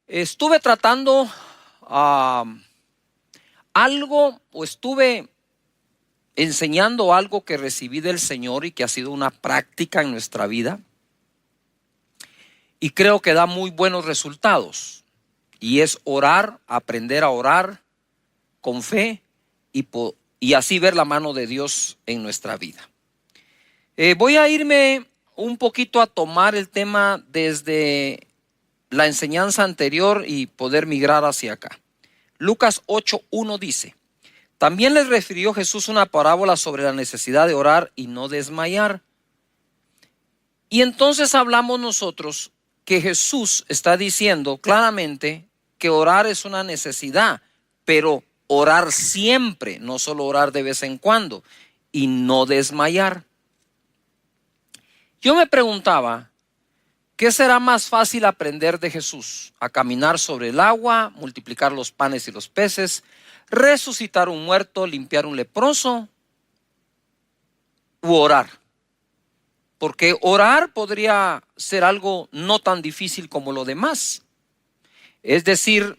Estuve tratando algo, o estuve enseñando algo que recibí del Señor y que ha sido una práctica en nuestra vida, y creo que da muy buenos resultados, y es orar, aprender a orar con fe y así ver la mano de Dios en nuestra vida. Voy a irme un poquito a tomar el tema desde la enseñanza anterior y poder migrar hacia acá. Lucas 8:1 dice: también les refirió Jesús una parábola sobre la necesidad de orar y no desmayar. Y entonces hablamos nosotros que Jesús está diciendo claramente que orar es una necesidad, pero orar siempre, no solo orar de vez en cuando, y no desmayar. Yo me preguntaba, ¿qué será más fácil aprender de Jesús? ¿A caminar sobre el agua, multiplicar los panes y los peces, resucitar un muerto, limpiar un leproso, u orar? Porque orar podría ser algo no tan difícil como lo demás. Es decir,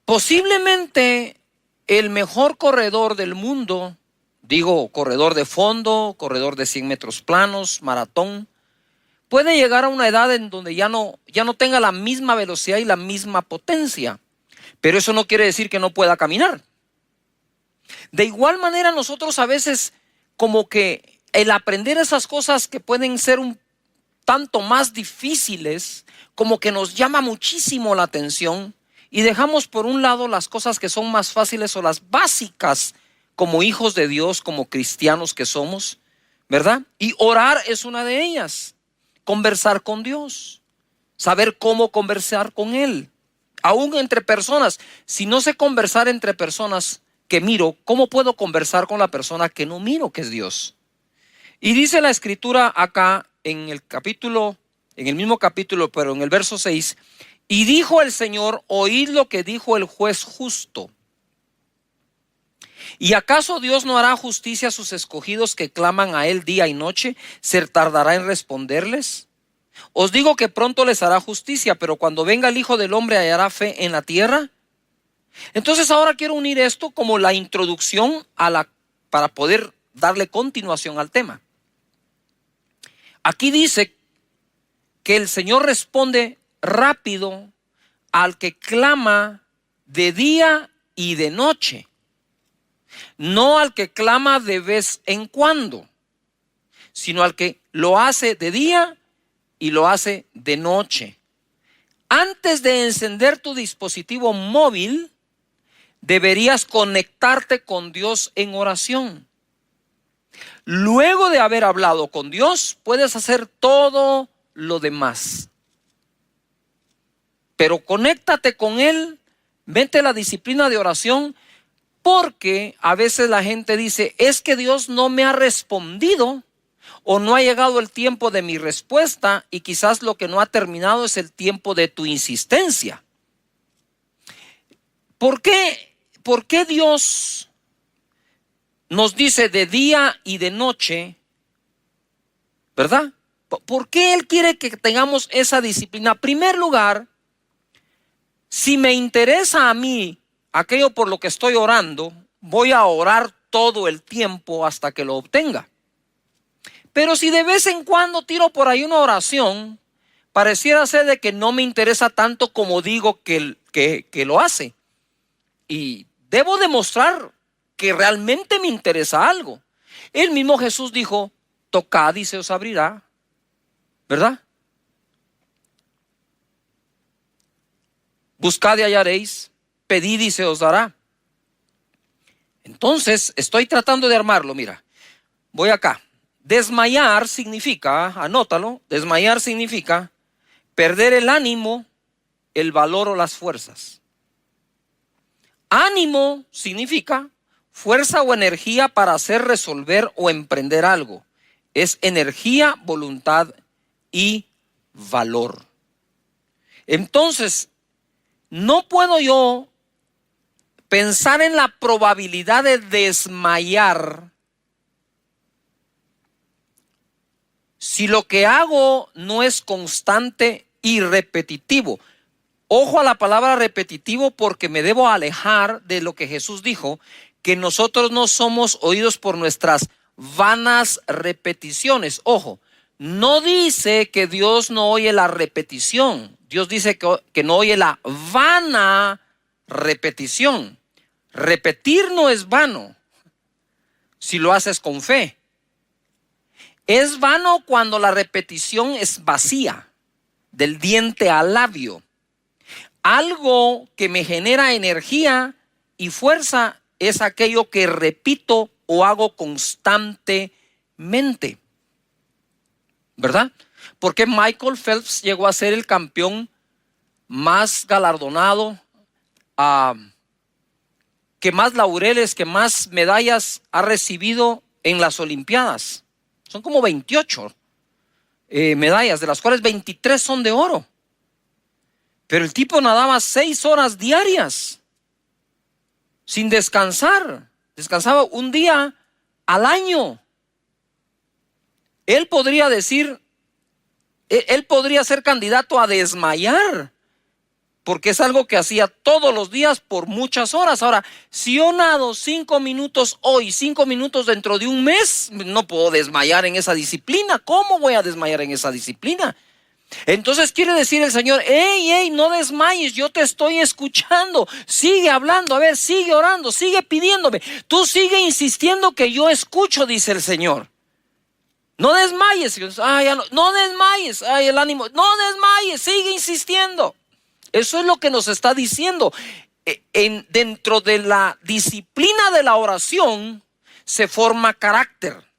posiblemente el mejor corredor del mundo, digo corredor de fondo, corredor de 100 metros planos, maratón, puede llegar a una edad en donde ya no tenga la misma velocidad y la misma potencia. Pero eso no quiere decir que no pueda caminar. De igual manera, nosotros a veces, como que el aprender esas cosas que pueden ser un tanto más difíciles, como que nos llama muchísimo la atención y dejamos por un lado las cosas que son más fáciles o las básicas como hijos de Dios, como cristianos que somos, ¿verdad? Y orar es una de ellas. Conversar con Dios, saber cómo conversar con Él, aún entre personas. Si no sé conversar entre personas que miro, ¿cómo puedo conversar con la persona que no miro, que es Dios? Y dice la escritura acá en el mismo capítulo, pero en el verso 6, y dijo el Señor: oíd lo que dijo el juez justo. ¿Y acaso Dios no hará justicia a sus escogidos que claman a Él día y noche? ¿Se tardará en responderles? Os digo que pronto les hará justicia, pero cuando venga el Hijo del Hombre, ¿hallará fe en la tierra? Entonces ahora quiero unir esto como la introducción para poder darle continuación al tema. Aquí dice que el Señor responde rápido al que clama de día y de noche, no al que clama de vez en cuando, sino al que lo hace de día y lo hace de noche. Antes de encender tu dispositivo móvil, deberías conectarte con Dios en oración. Luego de haber hablado con Dios, puedes hacer todo lo demás. Pero conéctate con Él, vente a la disciplina de oración, porque a veces la gente dice: es que Dios no me ha respondido, o no ha llegado el tiempo de mi respuesta, y quizás lo que no ha terminado es el tiempo de tu insistencia. ¿Por qué Dios nos dice de día y de noche, verdad? ¿Por qué Él quiere que tengamos esa disciplina? En primer lugar, si me interesa a mí aquello por lo que estoy orando, voy a orar todo el tiempo hasta que lo obtenga. Pero si de vez en cuando tiro por ahí una oración, pareciera ser de que no me interesa tanto como digo que lo hace. Y debo demostrar que realmente me interesa algo. El mismo Jesús dijo: tocad y se os abrirá, ¿verdad? Buscad y hallaréis, pedid y se os dará. Entonces, estoy tratando de armarlo, mira. Voy acá. Desmayar significa, anótalo, desmayar significa perder el ánimo, el valor o las fuerzas. Ánimo significa fuerza o energía para hacer, resolver o emprender algo. Es energía, voluntad y valor. Entonces, no puedo yo pensar en la probabilidad de desmayar si lo que hago no es constante y repetitivo. Ojo a la palabra repetitivo, porque me debo alejar de lo que Jesús dijo, que nosotros no somos oídos por nuestras vanas repeticiones. Ojo, no dice que Dios no oye la repetición. Dios dice que no oye la vana repetición. Repetir no es vano si lo haces con fe. Es vano cuando la repetición es vacía, del diente al labio. Algo que me genera energía y fuerza es aquello que repito o hago constantemente, ¿verdad? Porque Michael Phelps llegó a ser el campeón más galardonado, que más laureles, que más medallas ha recibido en las Olimpiadas. Son como 28 medallas, de las cuales 23 son de oro. Pero el tipo nadaba 6 horas diarias, sin descansar. Descansaba un día al año. Él podría decir, él podría ser candidato a desmayar, porque es algo que hacía todos los días por muchas horas. Ahora, si yo nado 5 minutos hoy, 5 minutos dentro de un mes, no puedo desmayar en esa disciplina. ¿Cómo voy a desmayar en esa disciplina? Entonces quiere decir el Señor, hey, no desmayes, yo te estoy escuchando, sigue hablando, a ver, sigue orando, sigue pidiéndome, tú sigue insistiendo que yo escucho, dice el Señor. No desmayes, no desmayes, el ánimo, no desmayes, sigue insistiendo. Eso es lo que nos está diciendo. Dentro de la disciplina de la oración se forma carácter.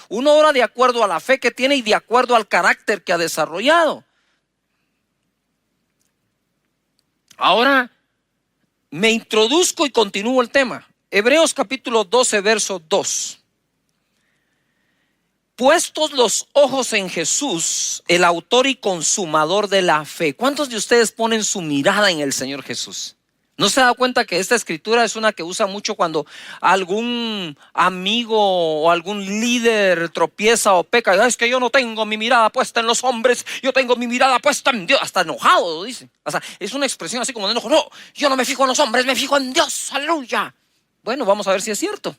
Uno ora de acuerdo a la fe que tiene y de acuerdo al carácter que ha desarrollado. Ahora me introduzco y continúo el tema. Hebreos capítulo 12, verso 2. Puestos los ojos en Jesús, el autor y consumador de la fe. ¿Cuántos de ustedes ponen su mirada en el Señor Jesús? ¿No se da cuenta que esta escritura es una que usa mucho cuando algún amigo o algún líder tropieza o peca? Es que yo no tengo mi mirada puesta en los hombres, yo tengo mi mirada puesta en Dios. Hasta enojado lo dice. O sea, es una expresión así como de enojo. No, yo no me fijo en los hombres, me fijo en Dios. Aleluya. Bueno, vamos a ver si es cierto.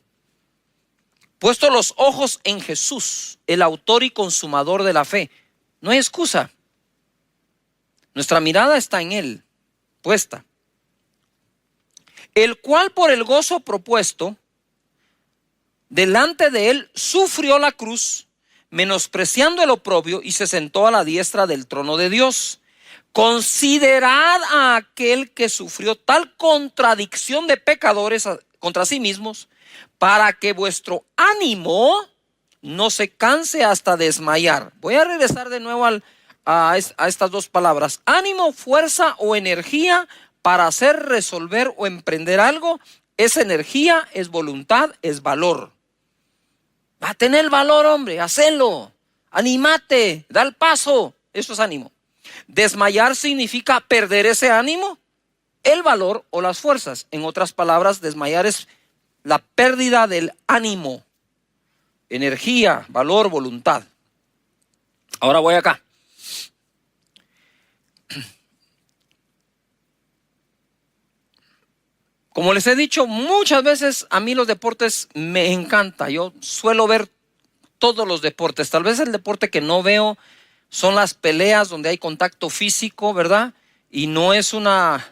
Puesto los ojos en Jesús, el autor y consumador de la fe. No hay excusa. Nuestra mirada está en Él, puesta. El cual por el gozo propuesto delante de él sufrió la cruz, menospreciando el oprobio, y se sentó a la diestra del trono de Dios. Considerad a aquel que sufrió tal contradicción de pecadores contra sí mismos, para que vuestro ánimo no se canse hasta desmayar. Voy a regresar de nuevo a estas dos palabras: ánimo, fuerza o energía para hacer, resolver o emprender algo. Es energía, es voluntad, es valor. Va a tener valor, hombre, hacelo, anímate, da el paso. Eso es ánimo. Desmayar significa perder ese ánimo, el valor o las fuerzas. En otras palabras, desmayar es la pérdida del ánimo, energía, valor, voluntad. Ahora voy acá. Como les he dicho muchas veces, a mí los deportes me encanta. Yo suelo ver todos los deportes. Tal vez el deporte que no veo son las peleas donde hay contacto físico, ¿verdad? Y no es no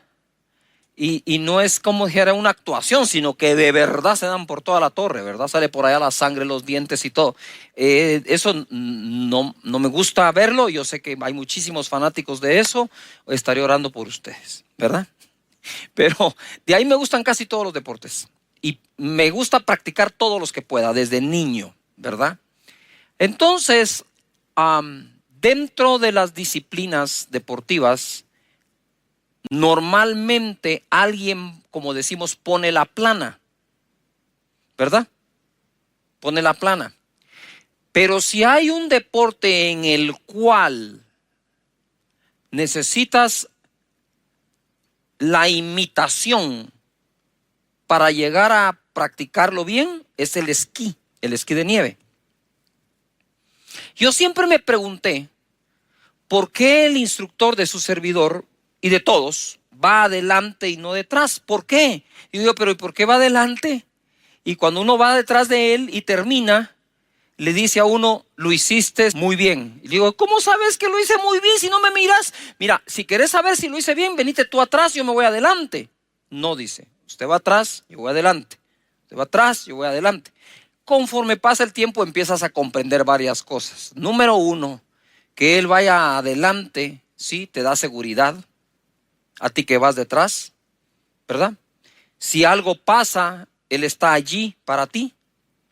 es como dijera una actuación, sino que de verdad se dan por toda la torre, ¿verdad? Sale por allá la sangre, los dientes y todo. Eso no me gusta verlo. Yo sé que hay muchísimos fanáticos de eso. Estaré orando por ustedes, ¿verdad? Pero de ahí me gustan casi todos los deportes y me gusta practicar todos los que pueda desde niño, ¿verdad? Entonces, dentro de las disciplinas deportivas, normalmente alguien, como decimos, pone la plana, ¿verdad? Pone la plana. Pero si hay un deporte en el cual necesitas la imitación para llegar a practicarlo bien, es el esquí de nieve. Yo siempre me pregunté por qué el instructor de su servidor y de todos, va adelante y no detrás. ¿Por qué? Y digo, pero ¿y por qué va adelante? Y cuando uno va detrás de él y termina, le dice a uno, lo hiciste muy bien. Y digo, ¿cómo sabes que lo hice muy bien si no me miras? Mira, si querés saber si lo hice bien, venite tú atrás, yo me voy adelante. No, dice, usted va atrás, yo voy adelante. Usted va atrás, yo voy adelante. Conforme pasa el tiempo empiezas a comprender varias cosas. Número uno, que él vaya adelante, sí, te da seguridad. A ti que vas detrás, ¿verdad? Si algo pasa, él está allí para ti.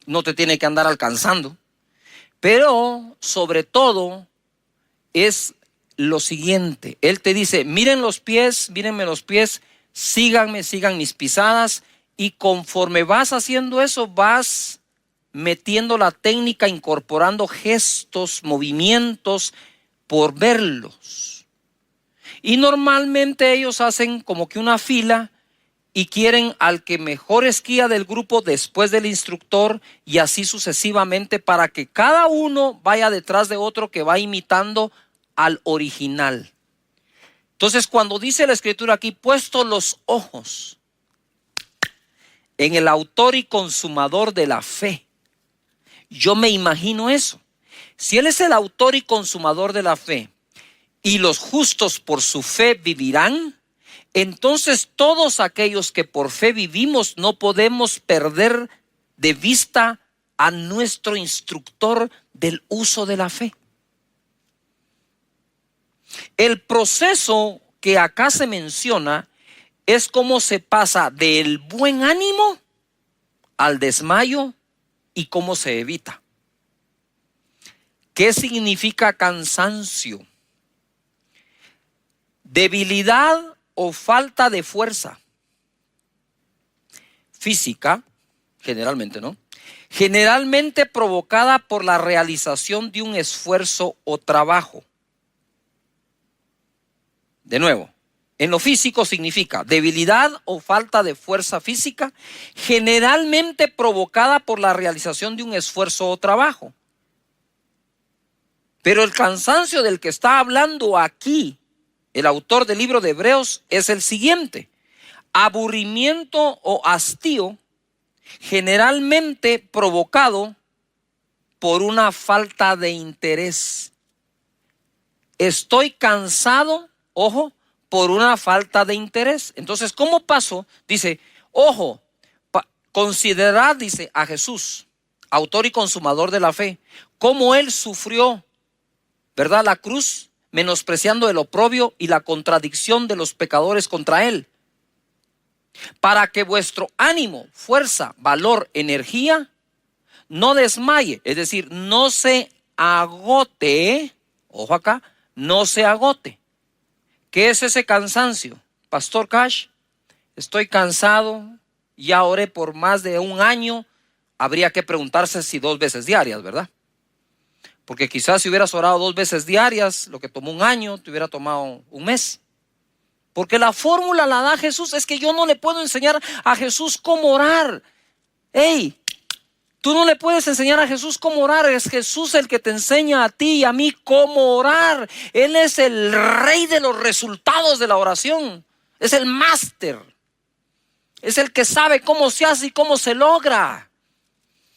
No te tiene que andar alcanzando. Pero sobre todo es lo siguiente. Él te dice, miren los pies, mírenme los pies, síganme, sigan mis pisadas. Y conforme vas haciendo eso, vas metiendo la técnica, incorporando gestos, movimientos, por verlos. Y normalmente ellos hacen como que una fila y quieren al que mejor esquía del grupo después del instructor, y así sucesivamente, para que cada uno vaya detrás de otro que va imitando al original. Entonces, cuando dice la escritura aquí, puesto los ojos en el autor y consumador de la fe, yo me imagino eso. Si él es el autor y consumador de la fe, y los justos por su fe vivirán, entonces todos aquellos que por fe vivimos no podemos perder de vista a nuestro instructor del uso de la fe. El proceso que acá se menciona es cómo se pasa del buen ánimo al desmayo y cómo se evita. ¿Qué significa cansancio? Debilidad o falta de fuerza física, generalmente, ¿no? Generalmente provocada por la realización de un esfuerzo o trabajo. De nuevo, en lo físico significa debilidad o falta de fuerza física, generalmente provocada por la realización de un esfuerzo o trabajo. Pero el cansancio del que está hablando aquí el autor del libro de Hebreos es el siguiente: aburrimiento o hastío generalmente provocado por una falta de interés. Estoy cansado, ojo, por una falta de interés. Entonces, ¿cómo pasó? Dice, ojo, considerad, dice, a Jesús, autor y consumador de la fe, cómo él sufrió, ¿verdad?, la cruz, menospreciando el oprobio y la contradicción de los pecadores contra él, para que vuestro ánimo, fuerza, valor, energía no desmaye, es decir, no se agote. Ojo acá, no se agote. ¿Qué es ese cansancio? Pastor Cash, estoy cansado, ya oré por más de un año. Habría que preguntarse si 2 veces diarias, ¿verdad? Porque quizás si hubieras orado 2 veces diarias, lo que tomó un año, te hubiera tomado un mes. Porque la fórmula la da Jesús. Es que yo no le puedo enseñar a Jesús cómo orar. Hey, tú no le puedes enseñar a Jesús cómo orar. Es Jesús el que te enseña a ti y a mí cómo orar. Él es el rey de los resultados de la oración. Es el máster. Es el que sabe cómo se hace y cómo se logra.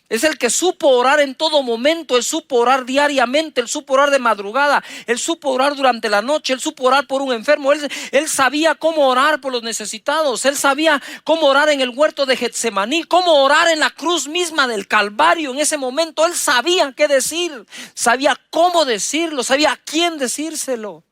Es el que supo orar en todo momento. Él supo orar diariamente. Él supo orar de madrugada. Él supo orar durante la noche. Él supo orar por un enfermo. Él sabía cómo orar por los necesitados. Él sabía cómo orar en el huerto de Getsemaní. Cómo orar en la cruz misma del Calvario. En ese momento él sabía qué decir. Sabía cómo decirlo. Sabía a quién decírselo.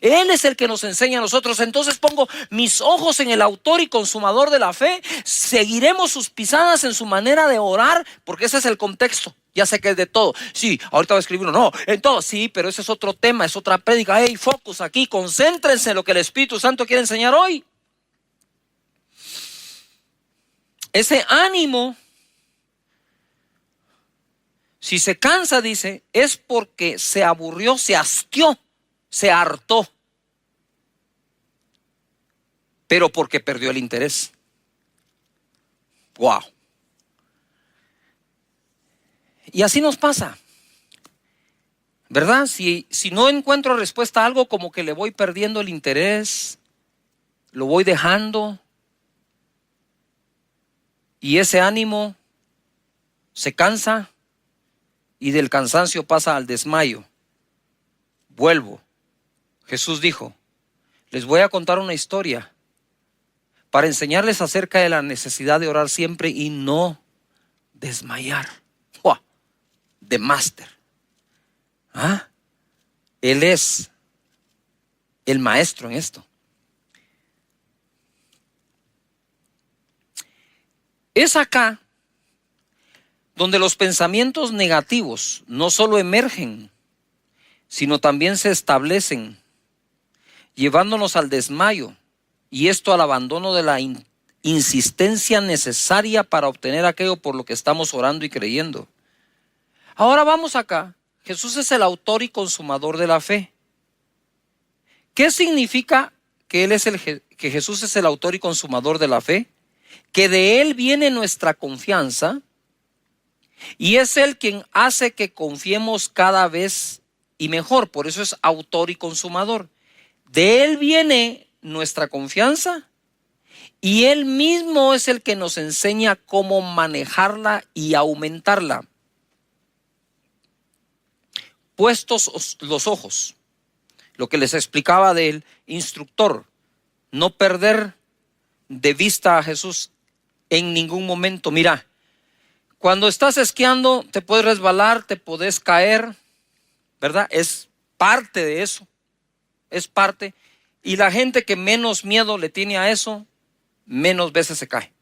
Él es el que nos enseña a nosotros. Entonces pongo mis ojos en el autor y consumador de la fe. Seguiremos sus pisadas en su manera de orar, porque ese es el contexto. Ya sé que es de todo. Sí, ahorita voy a escribir uno. No, en todo. Sí, pero ese es otro tema, es otra prédica. Hey, focus aquí, concéntrense en lo que el Espíritu Santo quiere enseñar hoy. Ese ánimo, si se cansa, dice, es porque se aburrió, se hastió, se hartó, pero porque perdió el interés. Wow. Y así nos pasa, ¿verdad? Si no encuentro respuesta a algo, como que le voy perdiendo el interés. lo voy dejando y ese ánimo se cansa y del cansancio pasa al desmayo. Vuelvo. Jesús dijo, les voy a contar una historia para enseñarles acerca de la necesidad de orar siempre y no desmayar. ¡Wow! De máster. ¿Ah? Él es el maestro en esto. Es acá donde los pensamientos negativos no solo emergen, sino también se establecen, llevándonos al desmayo, y esto al abandono de la insistencia necesaria para obtener aquello por lo que estamos orando y creyendo. Ahora vamos acá. Jesús es el autor y consumador de la fe. ¿Qué significa que que Jesús es el autor y consumador de la fe? Que de Él viene nuestra confianza y es Él quien hace que confiemos cada vez y mejor. Por eso es autor y consumador. De Él viene nuestra confianza y Él mismo es el que nos enseña cómo manejarla y aumentarla. Puestos los ojos, lo que les explicaba del instructor, no perder de vista a Jesús en ningún momento. Mira, cuando estás esquiando te puedes resbalar, te puedes caer, ¿verdad? Es parte de eso, es parte. Y la gente que menos miedo le tiene a eso, menos veces se cae.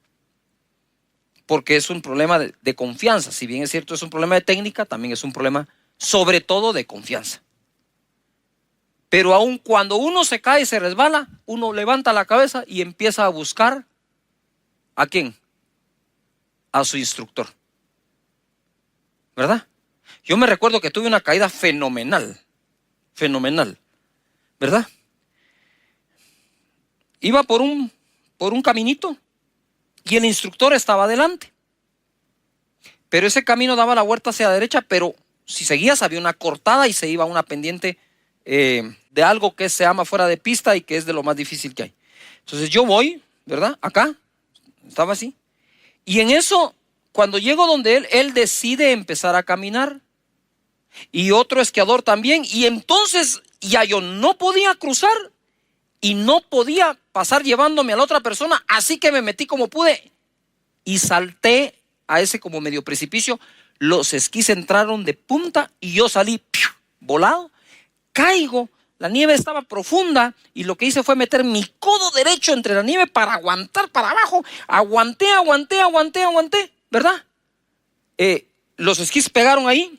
Porque es un problema de confianza. Si bien es cierto, es un problema de técnica, también es un problema sobre todo de confianza. Pero aun cuando uno se cae y se resbala, uno levanta la cabeza y empieza a buscar ¿a quién? A su instructor. ¿Verdad? Yo me recuerdo que tuve una caída fenomenal, ¿verdad? Iba por un caminito y el instructor estaba adelante. Pero ese camino daba la vuelta hacia la derecha, pero si seguías había una cortada y se iba a una pendiente de algo que se llama fuera de pista y que es de lo más difícil que hay. Entonces yo voy, ¿verdad? Acá, estaba así. Y en eso, cuando llego donde él decide empezar a caminar. Y otro esquiador también. Y entonces ya yo no podía cruzar y no podía pasar llevándome a la otra persona. Así que me metí como pude y salté a ese como medio precipicio. Los esquís entraron de punta y yo salí volado. Caigo, la nieve estaba profunda y lo que hice fue meter mi codo derecho entre la nieve para aguantar para abajo. Aguanté, ¿verdad? Los esquís pegaron ahí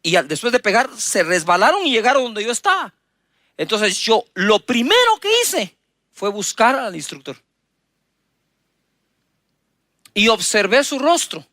y después de pegar se resbalaron y llegaron donde yo estaba. Entonces yo lo primero que hice fue buscar al instructor y observé su rostro.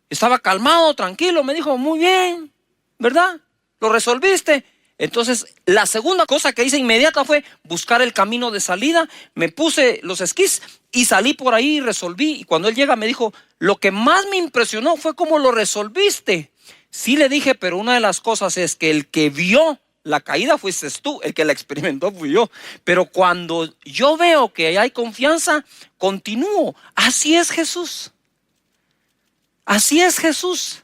Estaba calmado, tranquilo, me dijo, muy bien, ¿verdad? ¿Lo resolviste? Entonces, la segunda cosa que hice inmediata fue buscar el camino de salida. Me puse los esquís y salí por ahí y resolví. Y cuando él llega me dijo, lo que más me impresionó fue cómo lo resolviste. Sí, le dije, pero una de las cosas es que el que vio la caída fuiste tú, el que la experimentó fui yo. Pero cuando yo veo que hay confianza, continúo. Así es Jesús. Así es Jesús.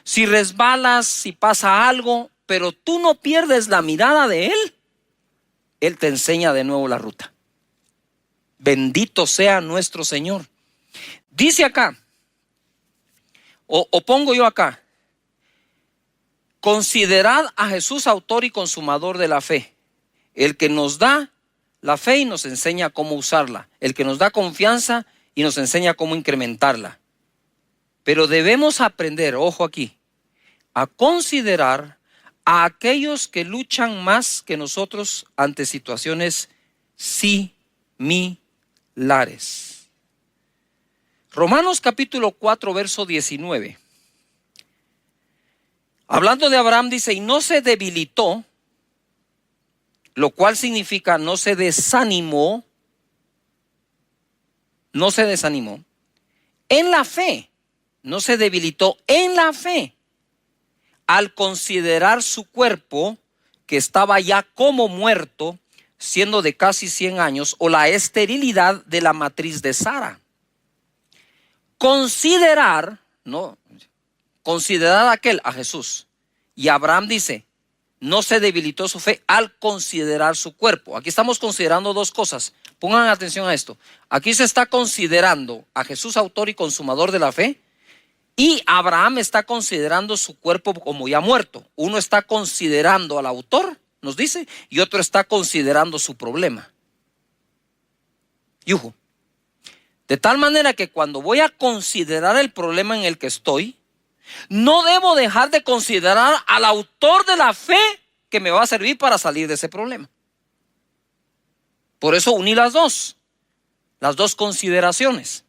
Si resbalas, si pasa algo, pero tú no pierdes la mirada de Él, Él te enseña de nuevo la ruta. Bendito sea nuestro Señor. Dice acá, o pongo yo acá, considerad a Jesús autor y consumador de la fe, el que nos da la fe y nos enseña cómo usarla, el que nos da confianza y nos enseña cómo incrementarla. Pero debemos aprender, ojo aquí, a considerar a aquellos que luchan más que nosotros ante situaciones similares. Romanos capítulo 4, verso 19. Hablando de Abraham dice, y no se debilitó, lo cual significa no se desanimó en la fe. No se debilitó en la fe al considerar su cuerpo que estaba ya como muerto siendo de casi 100 años, o la esterilidad de la matriz de Sara. Considerar, ¿no? Considerar a Jesús. Y Abraham dice, no se debilitó su fe al considerar su cuerpo. Aquí estamos considerando dos cosas. Pongan atención a esto. Aquí se está considerando a Jesús, autor y consumador de la fe, y Abraham está considerando su cuerpo como ya muerto. Uno está considerando al autor, nos dice, y otro está considerando su problema. Yujo. De tal manera que cuando voy a considerar el problema en el que estoy, no debo dejar de considerar al autor de la fe que me va a servir para salir de ese problema. Por eso uní las dos consideraciones.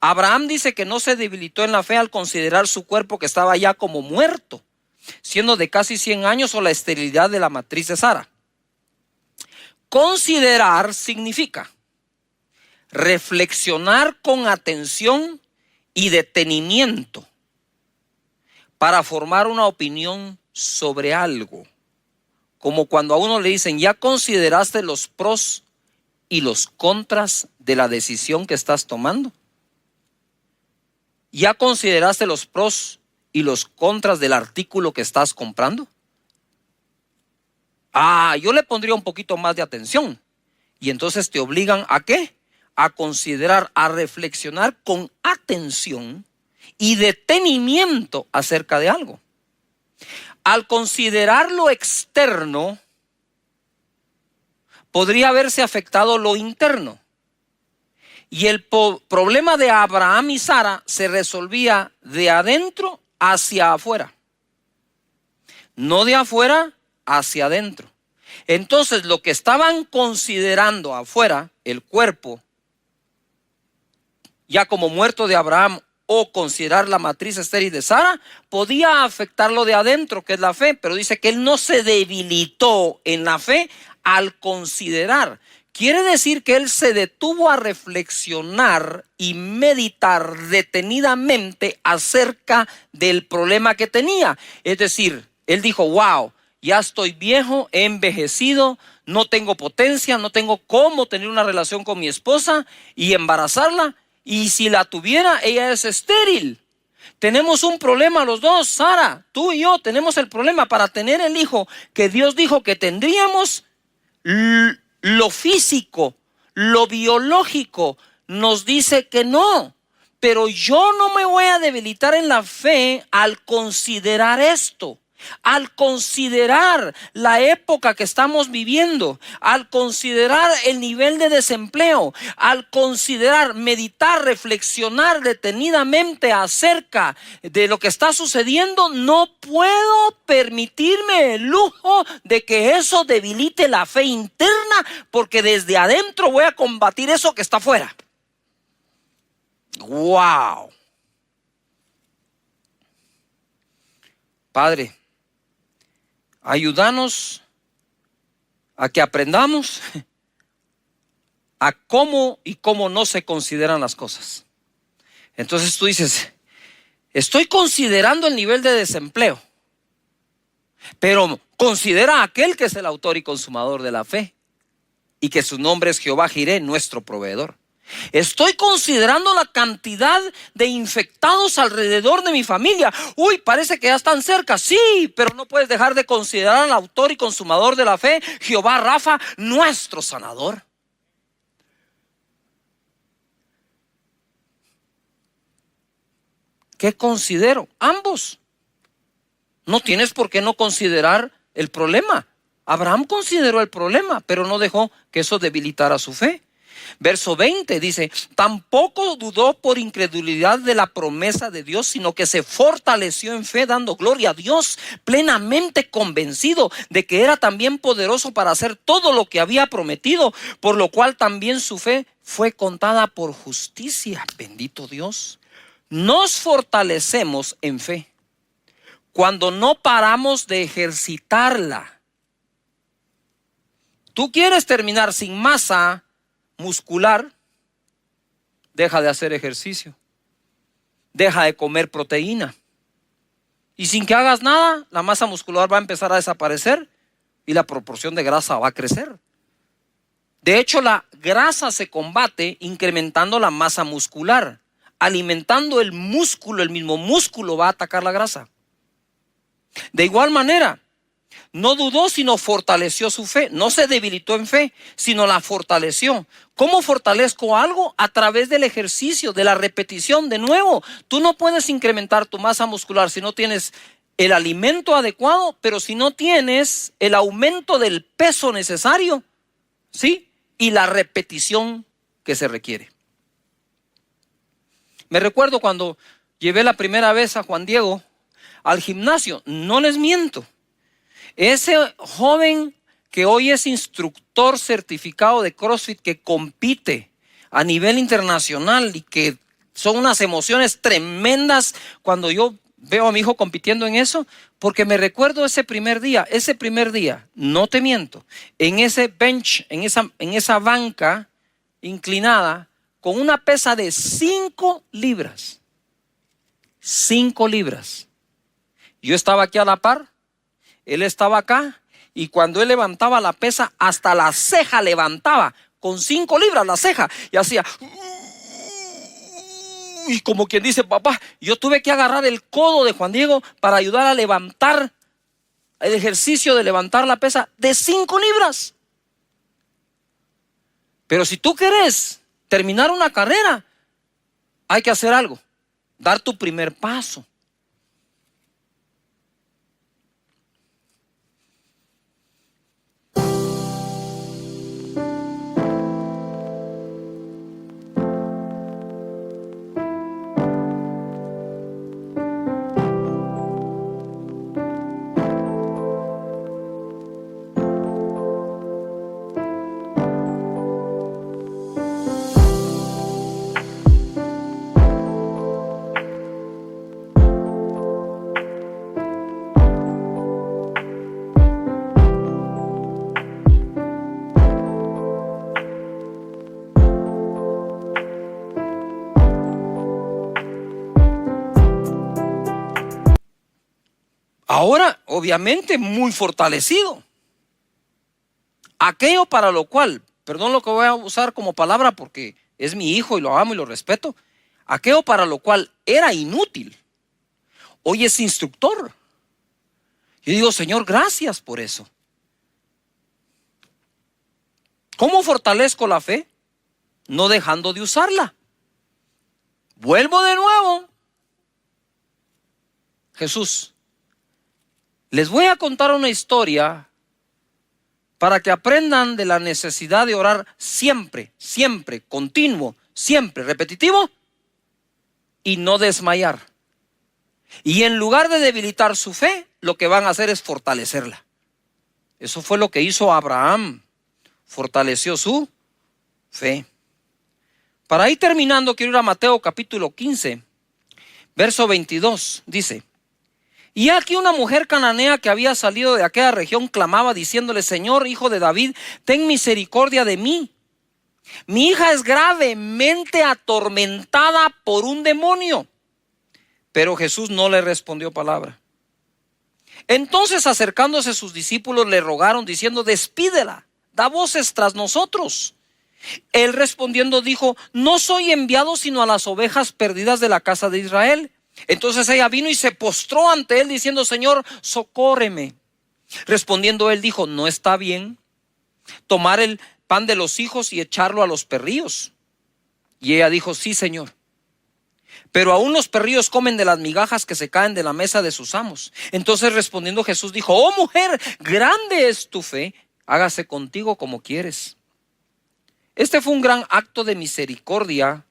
Abraham dice que no se debilitó en la fe al considerar su cuerpo que estaba ya como muerto, siendo de casi 100 años, o la esterilidad de la matriz de Sara. Considerar significa reflexionar con atención y detenimiento para formar una opinión sobre algo. Como cuando a uno le dicen, ¿ya consideraste los pros y los contras de la decisión que estás tomando? ¿Ya consideraste los pros y los contras del artículo que estás comprando? Yo le pondría un poquito más de atención. Y entonces te obligan ¿a qué? A considerar, a reflexionar con atención y detenimiento acerca de algo. Al considerar lo externo, podría haberse afectado lo interno. Y el problema de Abraham y Sara se resolvía de adentro hacia afuera, no de afuera hacia adentro. Entonces, lo que estaban considerando afuera, el cuerpo, ya como muerto de Abraham, o considerar la matriz estéril de Sara, podía afectar lo de adentro, que es la fe. Pero dice que él no se debilitó en la fe al considerar. Quiere decir que él se detuvo a reflexionar y meditar detenidamente acerca del problema que tenía. Es decir, él dijo, wow, ya estoy viejo, he envejecido, no tengo potencia, no tengo cómo tener una relación con mi esposa y embarazarla. Y si la tuviera, ella es estéril. Tenemos un problema los dos, Sara, tú y yo tenemos el problema para tener el hijo que Dios dijo que tendríamos. Lo físico, lo biológico nos dice que no. Pero yo no me voy a debilitar en la fe al considerar esto. Al considerar la época que estamos viviendo, al considerar el nivel de desempleo, al considerar, meditar, reflexionar detenidamente acerca de lo que está sucediendo, no puedo permitirme el lujo de que eso debilite la fe interna, porque desde adentro voy a combatir eso que está afuera. ¡Wow! Padre, ayúdanos a que aprendamos a cómo y cómo no se consideran las cosas. Entonces tú dices, estoy considerando el nivel de desempleo, pero considera a aquel que es el autor y consumador de la fe y que su nombre es Jehová Jireh, nuestro proveedor. Estoy considerando la cantidad de infectados alrededor de mi familia. Uy, parece que ya están cerca. Sí, pero no puedes dejar de considerar al autor y consumador de la fe, Jehová Rafa, nuestro sanador. ¿Qué considero? Ambos. No tienes por qué no considerar el problema. Abraham consideró el problema, pero no dejó que eso debilitara su fe. Verso 20 dice, tampoco dudó por incredulidad de la promesa de Dios, sino que se fortaleció en fe, dando gloria a Dios, plenamente convencido de que era también poderoso para hacer todo lo que había prometido, por lo cual también su fe fue contada por justicia. Bendito Dios. Nos fortalecemos en fe cuando no paramos de ejercitarla. Tú quieres terminar sin masa muscular, deja de hacer ejercicio, deja de comer proteína, y sin que hagas nada, la masa muscular va a empezar a desaparecer y la proporción de grasa va a crecer. De hecho, la grasa se combate incrementando la masa muscular, alimentando el músculo. El mismo músculo va a atacar la grasa. De igual manera, no dudó, sino fortaleció su fe. No se debilitó en fe, sino la fortaleció. ¿Cómo fortalezco algo? A través del ejercicio, de la repetición. De nuevo, tú no puedes incrementar tu masa muscular si no tienes el alimento adecuado, pero si no tienes el aumento del peso necesario, ¿sí? Y la repetición que se requiere. Me recuerdo cuando llevé la primera vez a Juan Diego al gimnasio. No les miento. Ese joven que hoy es instructor certificado de CrossFit, que compite a nivel internacional y que son unas emociones tremendas cuando yo veo a mi hijo compitiendo en eso, porque me recuerdo ese primer día, no te miento, en ese bench, en esa banca inclinada, con una pesa de 5 libras. 5 libras. Yo estaba aquí a la par, él estaba acá, y cuando él levantaba la pesa, hasta la ceja levantaba, con 5 libras la ceja, y hacía... Y como quien dice, papá, yo tuve que agarrar el codo de Juan Diego para ayudar a levantar el ejercicio de levantar la pesa de 5 libras. Pero si tú quieres terminar una carrera, hay que hacer algo, dar tu primer paso. Ahora, obviamente, muy fortalecido. Aquello para lo cual, perdón lo que voy a usar como palabra porque es mi hijo y lo amo y lo respeto, aquello para lo cual era inútil, hoy es instructor. Yo digo, Señor, gracias por eso. ¿Cómo fortalezco la fe? No dejando de usarla. Vuelvo de nuevo. Jesús, les voy a contar una historia para que aprendan de la necesidad de orar siempre, siempre, continuo, siempre, repetitivo y no desmayar. Y en lugar de debilitar su fe, lo que van a hacer es fortalecerla. Eso fue lo que hizo Abraham, fortaleció su fe. Para ir terminando, quiero ir a Mateo capítulo 15, verso 22, dice: y aquí una mujer cananea que había salido de aquella región clamaba diciéndole: Señor, hijo de David, ten misericordia de mí. Mi hija es gravemente atormentada por un demonio. Pero Jesús no le respondió palabra. Entonces, acercándose sus discípulos, le rogaron diciendo: despídela, da voces tras nosotros. Él respondiendo dijo: no soy enviado sino a las ovejas perdidas de la casa de Israel. Entonces ella vino y se postró ante él diciendo: Señor, socórreme. Respondiendo él dijo: no está bien tomar el pan de los hijos y echarlo a los perrillos. Y ella dijo: sí, Señor, pero aún los perrillos comen de las migajas que se caen de la mesa de sus amos. Entonces respondiendo Jesús dijo: oh mujer, grande es tu fe, hágase contigo como quieres. Este fue un gran acto de misericordia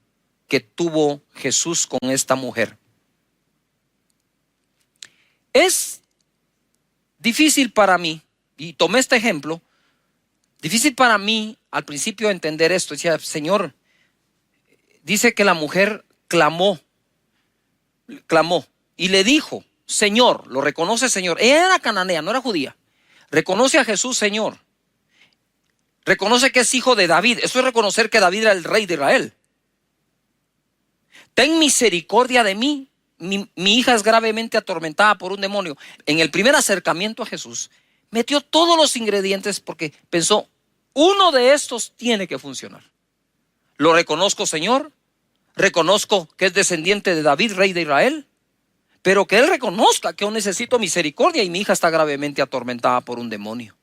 que tuvo Jesús con esta mujer. Es difícil para mí, y tomé este ejemplo, difícil para mí al principio entender esto. Decía: Señor, dice que la mujer clamó y le dijo: Señor, lo reconoce Señor. Ella era cananea, no era judía. Reconoce a Jesús Señor. Reconoce que es hijo de David. Eso es reconocer que David era el rey de Israel. Ten misericordia de mí. Mi hija es gravemente atormentada por un demonio. En el primer acercamiento a Jesús, metió todos los ingredientes porque pensó: Uno de estos tiene que funcionar. Lo reconozco, Señor. Reconozco que es descendiente de David, rey de Israel. Pero que él reconozca que yo necesito misericordia y mi hija está gravemente atormentada por un demonio.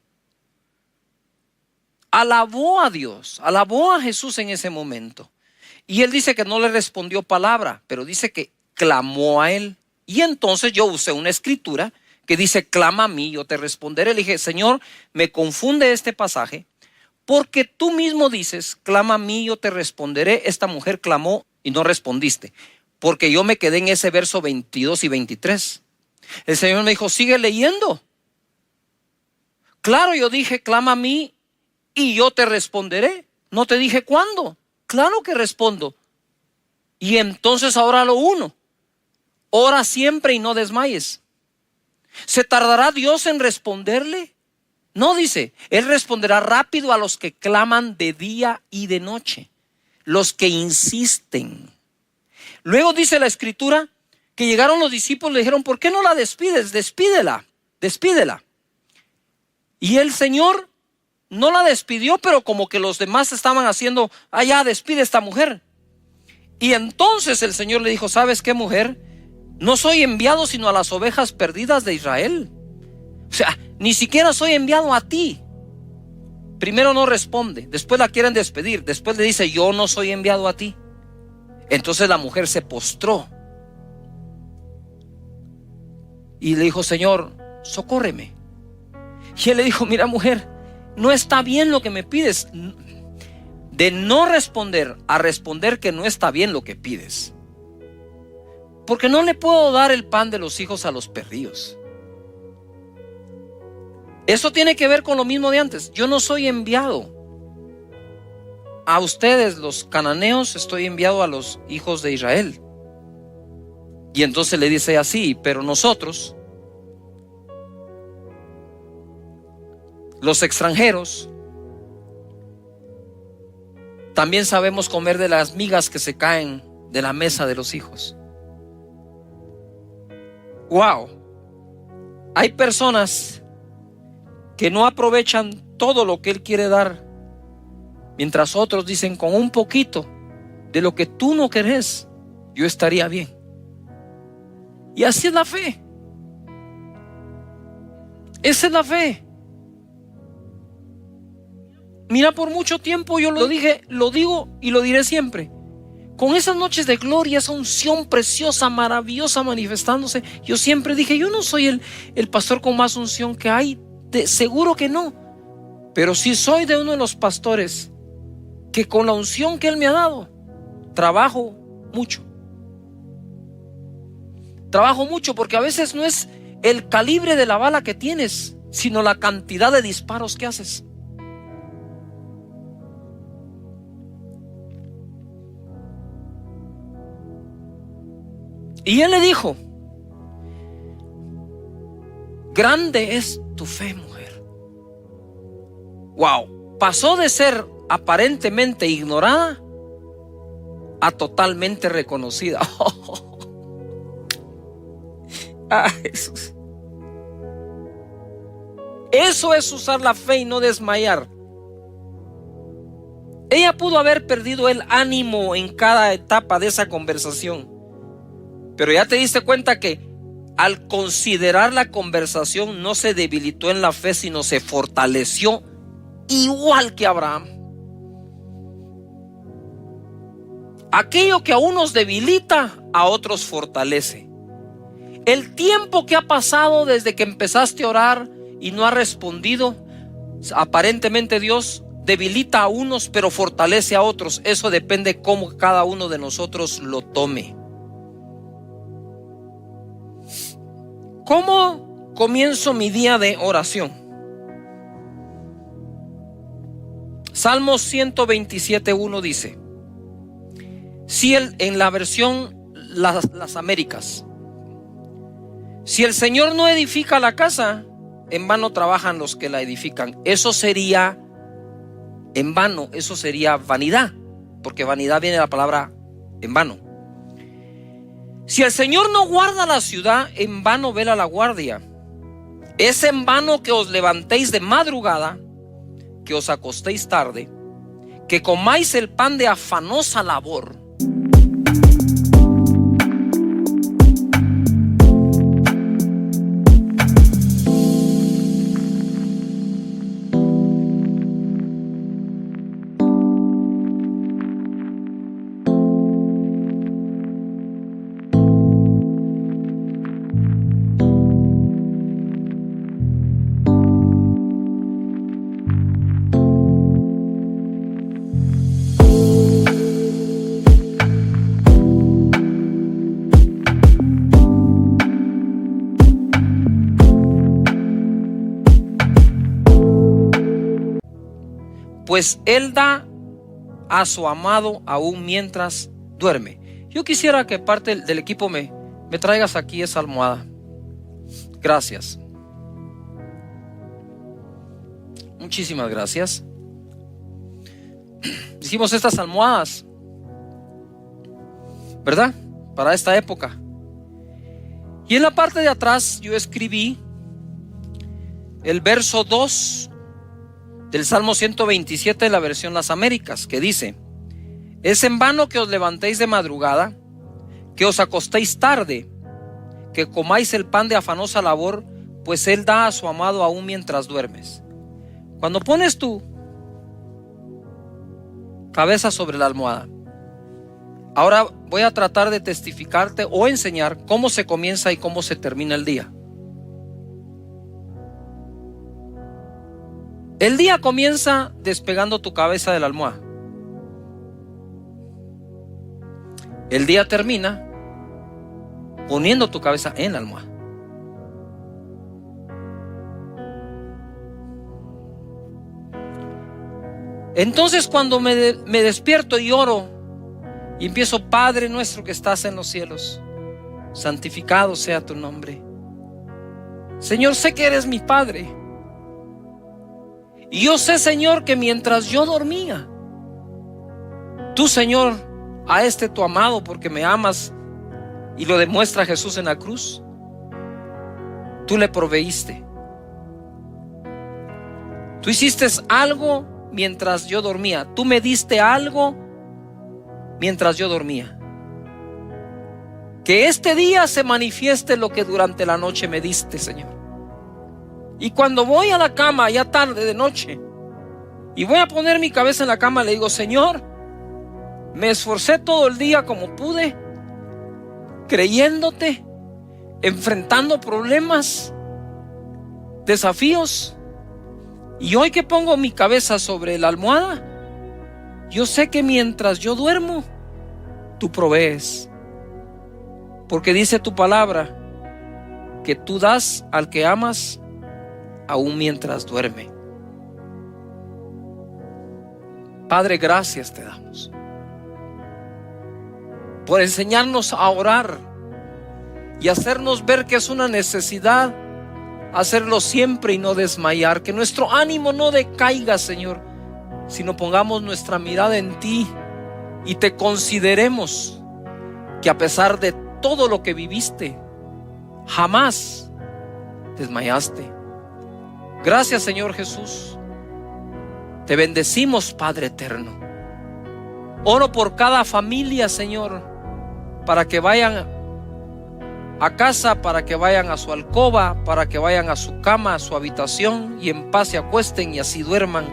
Alabó a Dios, alabó a Jesús en ese momento. Y él dice que no le respondió palabra, pero dice que clamó a él. Y entonces yo usé una escritura que dice: clama a mí, yo te responderé. Le dije: Señor, me confunde este pasaje, porque tú mismo dices: clama a mí, yo te responderé. Esta mujer clamó y no respondiste, porque yo me quedé en ese verso 22 y 23. El Señor me dijo: sigue leyendo. Claro, yo dije: clama a mí y yo te responderé. No te dije cuándo. Claro que respondo. Y entonces ahora lo uno: ora siempre y no desmayes. ¿Se tardará Dios en responderle? No, dice, Él responderá rápido a los que claman de día y de noche, los que insisten. Luego dice la escritura que llegaron los discípulos y le dijeron: ¿por qué no la despides? Despídela, despídela. Y el Señor no la despidió, pero como que los demás estaban haciendo: ya, despide a esta mujer. Y entonces el Señor le dijo: ¿sabes qué, mujer? No soy enviado sino a las ovejas perdidas de Israel. O sea, ni siquiera soy enviado a ti. Primero no responde, después la quieren despedir, después le dice: yo no soy enviado a ti. Entonces la mujer se postró y le dijo: Señor, socórreme. Y él le dijo: mira, mujer, no está bien lo que me pides. De no responder a responder que no está bien lo que pides, porque no le puedo dar el pan de los hijos a los perrillos. Eso tiene que ver con lo mismo de antes. Yo no soy enviado a ustedes, los cananeos, estoy enviado a los hijos de Israel. Y entonces le dice así: pero nosotros, los extranjeros, también sabemos comer de las migas que se caen de la mesa de los hijos. Wow. Hay personas que no aprovechan todo lo que Él quiere dar, mientras otros dicen: con un poquito de lo que tú no querés, yo estaría bien. Y así es la fe. Esa es la fe. Mira, por mucho tiempo yo lo dije, lo digo y lo diré siempre. Con esas noches de gloria, esa unción preciosa, maravillosa manifestándose, yo siempre dije: yo no soy el pastor con más unción que hay. Seguro que no. Pero sí soy de uno de los pastores que con la unción que Él me ha dado, trabajo mucho. Trabajo mucho, porque a veces no es el calibre de la bala que tienes, sino la cantidad de disparos que haces. Y Él le dijo: grande es tu fe, mujer. Wow. Pasó de ser aparentemente ignorada a totalmente reconocida. Jesús. Eso es usar la fe y no desmayar. Ella pudo haber perdido el ánimo en cada etapa de esa conversación, pero ya te diste cuenta que al considerar la conversación no se debilitó en la fe, sino se fortaleció, igual que Abraham. Aquello que a unos debilita, a otros fortalece. El tiempo que ha pasado desde que empezaste a orar y no ha respondido, aparentemente Dios debilita a unos pero fortalece a otros. Eso depende cómo cada uno de nosotros lo tome. ¿Cómo comienzo mi día de oración? Salmos 127:1 dice, si en la versión las Américas, si el Señor no edifica la casa, en vano trabajan los que la edifican. Eso sería en vano, eso sería vanidad, porque vanidad viene de la palabra en vano. Si el Señor no guarda la ciudad, en vano vela la guardia. Es en vano que os levantéis de madrugada que os acostéis tarde, que comáis el pan de afanosa labor. Pues Él da a su amado aún mientras duerme. Yo quisiera que parte del equipo me traigas aquí esa almohada. Gracias. Muchísimas gracias. Hicimos estas almohadas, ¿verdad? Para esta época. Y en la parte de atrás yo escribí el verso 2 del Salmo 127 de la versión Las Américas, que dice: es en vano que os levantéis de madrugada, que os acostéis tarde, que comáis el pan de afanosa labor, pues Él da a su amado aún mientras duermes. Cuando pones tu cabeza sobre la almohada, ahora voy a tratar de testificarte o enseñar cómo se comienza y cómo se termina el día. El día comienza despegando tu cabeza de la almohada. El día termina poniendo tu cabeza en la almohada. Entonces, cuando me despierto y oro y empiezo: Padre nuestro que estás en los cielos, santificado sea tu nombre. Señor, sé que eres mi Padre. Y yo sé, Señor, que mientras yo dormía, tú, Señor, a tu amado, porque me amas y lo demuestra Jesús en la cruz, tú le proveíste. Tú hiciste algo mientras yo dormía. Tú me diste algo mientras yo dormía. Que este día se manifieste lo que durante la noche me diste, Señor. Y cuando voy a la cama, ya tarde de noche, y voy a poner mi cabeza en la cama, le digo: Señor, me esforcé todo el día como pude, creyéndote, enfrentando problemas, desafíos, y hoy que pongo mi cabeza sobre la almohada, yo sé que mientras yo duermo, tú provees, porque dice tu palabra que tú das al que amas aún mientras duerme. Padre, gracias te damos por enseñarnos a orar y hacernos ver que es una necesidad hacerlo siempre y no desmayar. Que nuestro ánimo no decaiga, Señor, sino pongamos nuestra mirada en ti y te consideremos que a pesar de todo lo que viviste, jamás desmayaste. Gracias, Señor Jesús. Te bendecimos, Padre eterno. Oro por cada familia, Señor, para que vayan a casa, para que vayan a su alcoba, para que vayan a su cama, a su habitación, y en paz se acuesten y así duerman,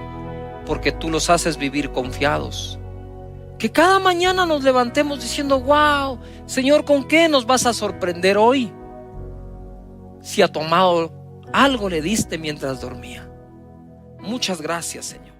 porque tú los haces vivir confiados. Que cada mañana nos levantemos diciendo: wow, Señor, ¿con qué nos vas a sorprender hoy? Si a tu amado algo le diste mientras dormía. Muchas gracias, Señor.